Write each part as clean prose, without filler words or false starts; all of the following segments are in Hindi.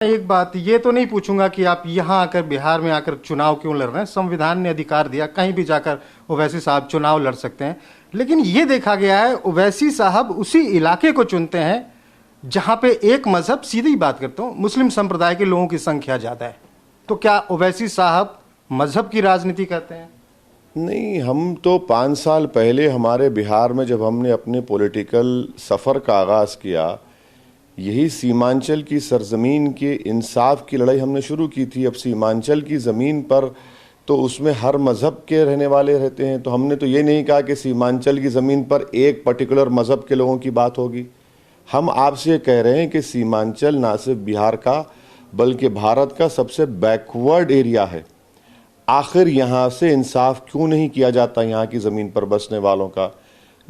एक बात ये तो नहीं पूछूंगा कि आप यहाँ आकर बिहार में आकर चुनाव क्यों लड़ रहे हैं। संविधान ने अधिकार दिया, कहीं भी जाकर ओवैसी साहब चुनाव लड़ सकते हैं। लेकिन ये देखा गया है ओवैसी साहब उसी इलाके को चुनते हैं जहां पे एक मजहब, सीधी बात करता हूं, मुस्लिम संप्रदाय के लोगों की संख्या ज्यादा है। तो क्या ओवैसी साहब मजहब की राजनीति करते हैं? नहीं, हम तो 5 साल पहले हमारे बिहार में जब हमने अपने पॉलिटिकल सफ़र का आगाज़ किया, यही सीमांचल की सरजमीन के इंसाफ की लड़ाई हमने शुरू की थी। अब सीमांचल की ज़मीन पर तो उसमें हर मज़हब के रहने वाले रहते हैं, तो हमने तो ये नहीं कहा कि सीमांचल की ज़मीन पर एक पर्टिकुलर मज़हब के लोगों की बात होगी। हम आपसे कह रहे हैं कि सीमांचल ना सिर्फ बिहार का बल्कि भारत का सबसे बैकवर्ड एरिया है। आखिर यहाँ से इंसाफ क्यों नहीं किया जाता यहाँ की ज़मीन पर बसने वालों का?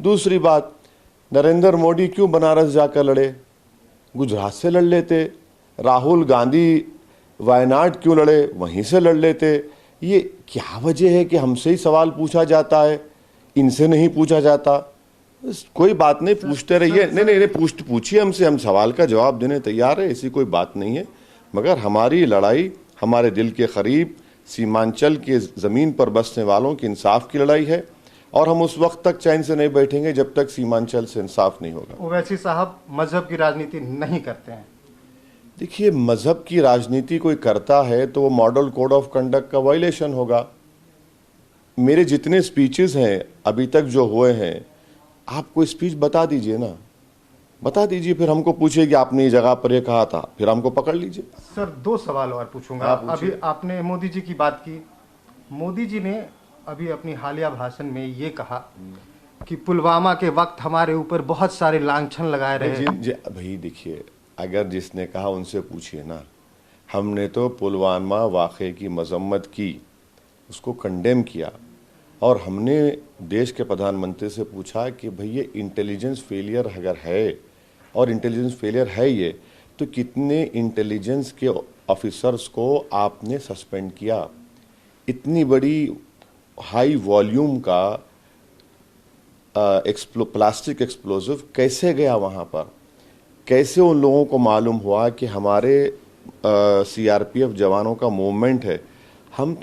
दूसरी बात, नरेंद्र मोदी क्यों बनारस जाकर लड़े? गुजरात से लड़ लेते। राहुल गांधी वायनाड क्यों लड़े? वहीं से लड़ लेते। ये क्या वजह है कि हमसे ही सवाल पूछा जाता है, इनसे नहीं पूछा जाता? कोई बात नहीं, पूछते रहिए। नहीं, पूछिए हमसे, हम सवाल का जवाब देने तैयार है, ऐसी कोई बात नहीं है। मगर हमारी लड़ाई हमारे दिल के करीब सीमांचल के ज़मीन पर बसने वालों के इंसाफ की लड़ाई है, और हम उस वक्त तक चैन से नहीं बैठेंगे जब तक सीमांचल से इंसाफ नहीं होगा। ओवैसी साहब मजहब की राजनीति नहीं करते हैं। देखिए, मजहब की राजनीति कोई करता है तो वो मॉडल कोड ऑफ कंडक्ट का वायलेशन होगा। मेरे जितने स्पीचेस हैं अभी तक जो हुए हैं, आप कोई स्पीच बता दीजिए ना, बता दीजिए, फिर हमको पूछिए कि आपने ये जगह पर ये कहा था, फिर हमको पकड़ लीजिए। सर, 2 सवाल और पूछूंगा। अभी आपने मोदी जी की बात की। मोदी जी ने अभी अपनी हालिया भाषण में ये कहा कि पुलवामा के वक्त हमारे ऊपर बहुत सारे लांछन लगाए रहे। भाई देखिए, अगर जिसने कहा उनसे पूछिए ना। हमने तो पुलवामा वाक़े की मजम्मत की, उसको कंडेम किया, और हमने देश के प्रधानमंत्री से पूछा कि भाई ये इंटेलिजेंस फेलियर अगर है, और इंटेलिजेंस फेलियर है ये, तो कितने इंटेलिजेंस के ऑफिसर्स को आपने सस्पेंड किया? इतनी बड़ी हाई वॉल्यूम का प्लास्टिक एक्सप्लोजिव कैसे गया वहाँ पर? कैसे उन लोगों को मालूम हुआ कि हमारे सीआरपीएफ जवानों का मूवमेंट है? हम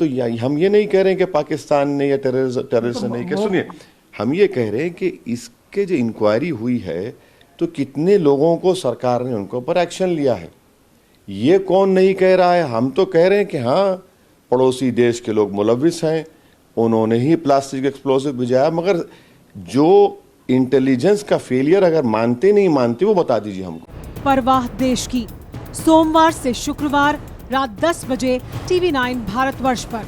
ये नहीं कह रहे हैं कि पाकिस्तान ने या टेररिस्ट ने नहीं किया। सुनिए, हम ये कह रहे हैं कि इसके जो इंक्वायरी हुई है तो कितने लोगों को सरकार ने उनके ऊपर एक्शन लिया है, ये कौन नहीं कह रहा है? हम तो कह रहे हैं कि हाँ, पड़ोसी देश के लोग मुलविस हैं, उन्होंने ही प्लास्टिक एक्सप्लोसिव भिजाया। मगर जो इंटेलिजेंस का फेलियर अगर मानते नहीं मानते, वो बता दीजिए हमको। परवाह देश की, सोमवार से शुक्रवार रात 10 बजे TV9 भारतवर्ष पर।